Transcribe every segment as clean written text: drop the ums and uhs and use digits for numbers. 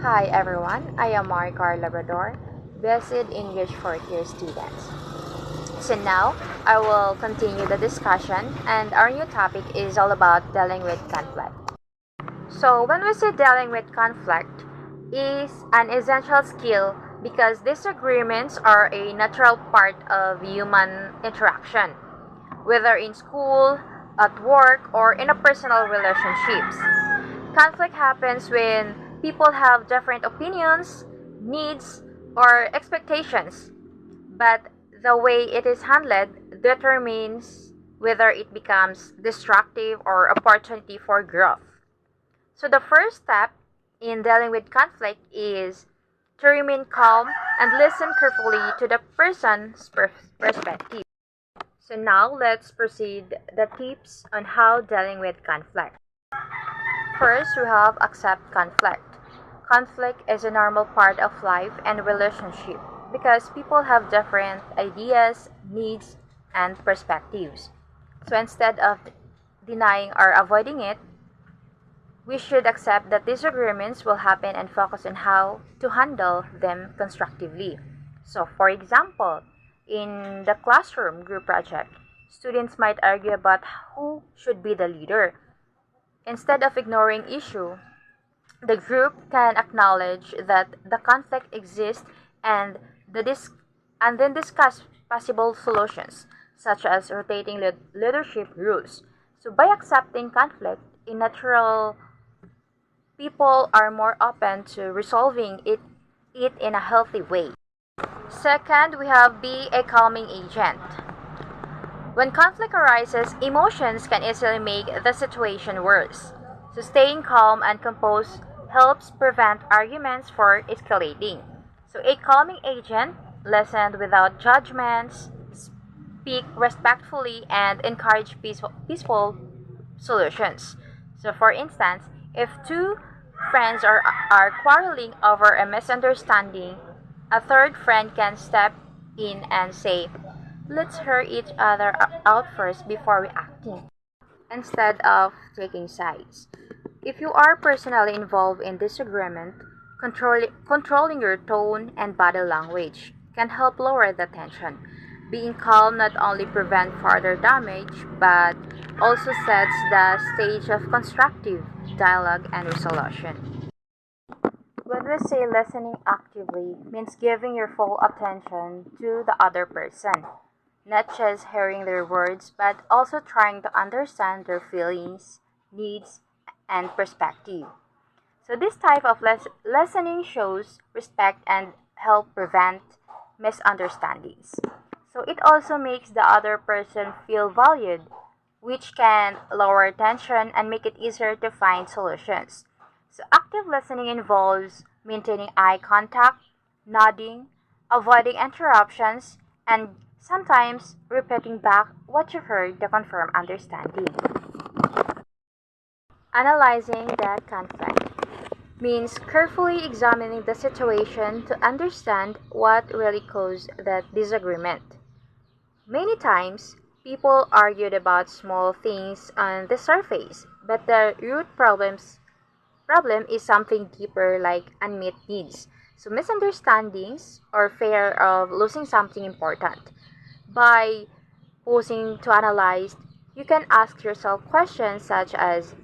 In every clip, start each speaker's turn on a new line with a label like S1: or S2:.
S1: Hi everyone, I am Maricar Labrador, Blessed English 4th year students. So now I will continue the discussion, and our new topic is all about dealing with conflict. So when we say dealing with conflict is an essential skill because disagreements are a natural part of human interaction, whether in school, at work, or in a personal relationships. Conflict happens when people have different opinions, needs, or expectations, but the way it is handled determines whether it becomes destructive or opportunity for growth. So the first step in dealing with conflict is to remain calm and listen carefully to the person's perspective. So now let's proceed the tips on how dealing with conflict. First, we have accept conflict. Conflict is a normal part of life and relationship because people have different ideas, needs, and perspectives. So instead of denying or avoiding it, we should accept that disagreements will happen and focus on how to handle them constructively. So, for example, in the classroom group project, students might argue about who should be the leader. Instead of ignoring issue, the group can acknowledge that the conflict exists and and then discuss possible solutions, such as rotating leadership rules. So by accepting conflict, in natural people are more open to resolving it in a healthy way. Second, we have be a calming agent. When conflict arises, emotions can easily make the situation worse. So staying calm and composed helps prevent arguments from escalating. So a calming agent listens without judgments, speak respectfully, and encourage peaceful solutions. So for instance, if two friends are quarreling over a misunderstanding, a third friend can step in and say, let's hear each other out first before reacting, instead of taking sides. If you are personally involved in disagreement, controlling your tone and body language can help lower the tension. Being calm not only prevents further damage, but also sets the stage of constructive dialogue and resolution. When we say listening actively means giving your full attention to the other person, not just hearing their words, but also trying to understand their feelings, needs, and perspective. So this type of listening shows respect and help prevent misunderstandings. So it also makes the other person feel valued, which can lower tension and make it easier to find solutions. So active listening involves maintaining eye contact, nodding, avoiding interruptions, and sometimes repeating back what you heard to confirm understanding. Analyzing the conflict means carefully examining the situation to understand what really caused that disagreement. Many times, people argued about small things on the surface, but the root problem is something deeper like unmet needs. So misunderstandings or fear of losing something important. By pausing to analyze, you can ask yourself questions such as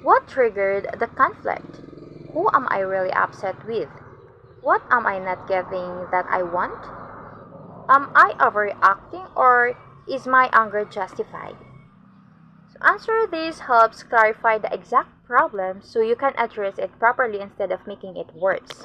S1: what triggered the conflict? Who am I really upset with? What am I not getting that I want? Am I overreacting or is my anger justified? So answer this helps clarify the exact problem so you can address it properly instead of making it worse.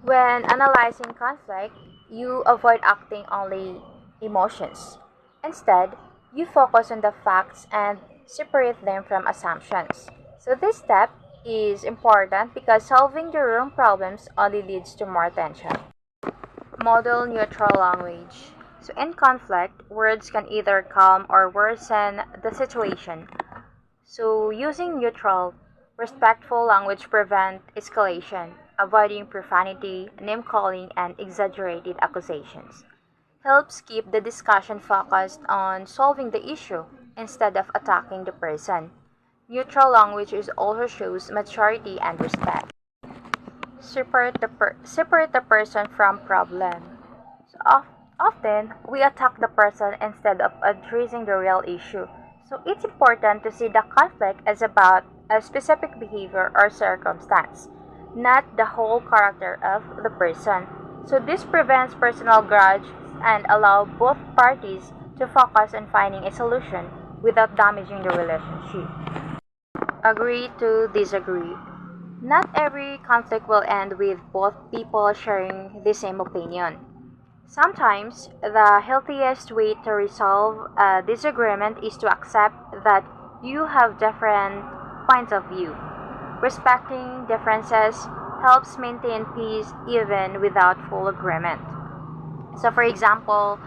S1: When analyzing conflict, you avoid acting only emotions. Instead, you focus on the facts and separate them from assumptions. So this step is important because solving your own problems only leads to more tension. Model neutral language. So in conflict, words can either calm or worsen the situation. So using neutral, respectful language prevent escalation, avoiding profanity, name calling, and exaggerated accusations. Helps keep the discussion focused on solving the issue instead of attacking the person. Neutral language is also shows maturity and respect. Separate the person from problem. So often we attack the person instead of addressing the real issue. So it's important to see the conflict as about a specific behavior or circumstance, not the whole character of the person. So this prevents personal grudge and allow both parties to focus on finding a solution without damaging the relationship. Agree to disagree. Not every conflict will end with both people sharing the same opinion. Sometimes, the healthiest way to resolve a disagreement is to accept that you have different points of view. Respecting differences helps maintain peace even without full agreement. So, for example,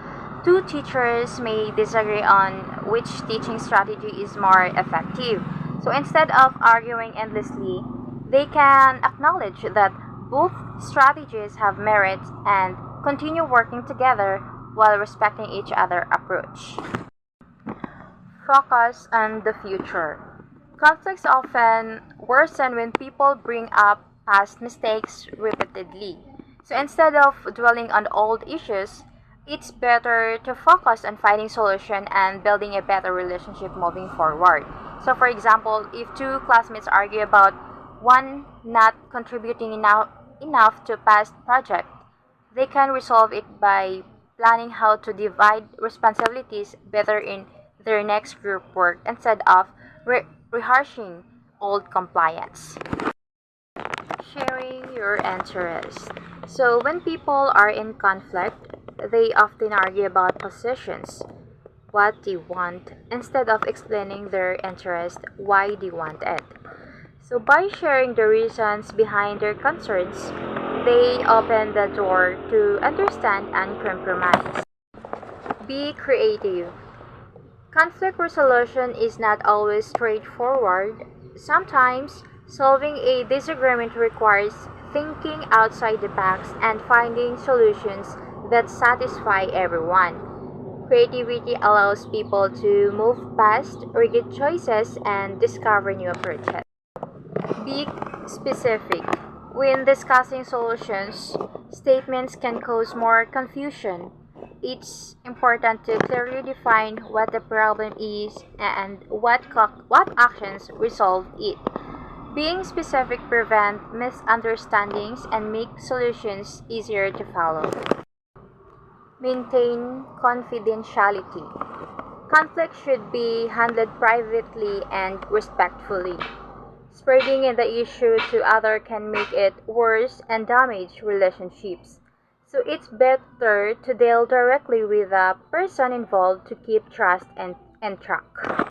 S1: two teachers may disagree on which teaching strategy is more effective. So, instead of arguing endlessly, they can acknowledge that both strategies have merits and continue working together while respecting each other's approach. Focus on the future. Conflicts often worsen when people bring up past mistakes repeatedly. So instead of dwelling on old issues, it's better to focus on finding solution and building a better relationship moving forward. So for example, if two classmates argue about one not contributing enough to past project, they can resolve it by planning how to divide responsibilities better in their next group work instead of rehashing old compliance. Sharing your interests. So, when people are in conflict, they often argue about positions, what they want, instead of explaining their interest, why they want it. So, by sharing the reasons behind their concerns, they open the door to understand and compromise. Be creative. Conflict resolution is not always straightforward. Sometimes, solving a disagreement requires thinking outside the box and finding solutions that satisfy everyone. Creativity allows people to move past rigid choices and discover new approaches. Be specific. When discussing solutions, statements can cause more confusion. It's important to clearly define what the problem is and what actions resolve it. Being specific prevents misunderstandings and makes solutions easier to follow. Maintain confidentiality. Conflict should be handled privately and respectfully. Spreading the issue to others can make it worse and damage relationships. So it's better to deal directly with the person involved to keep trust and track.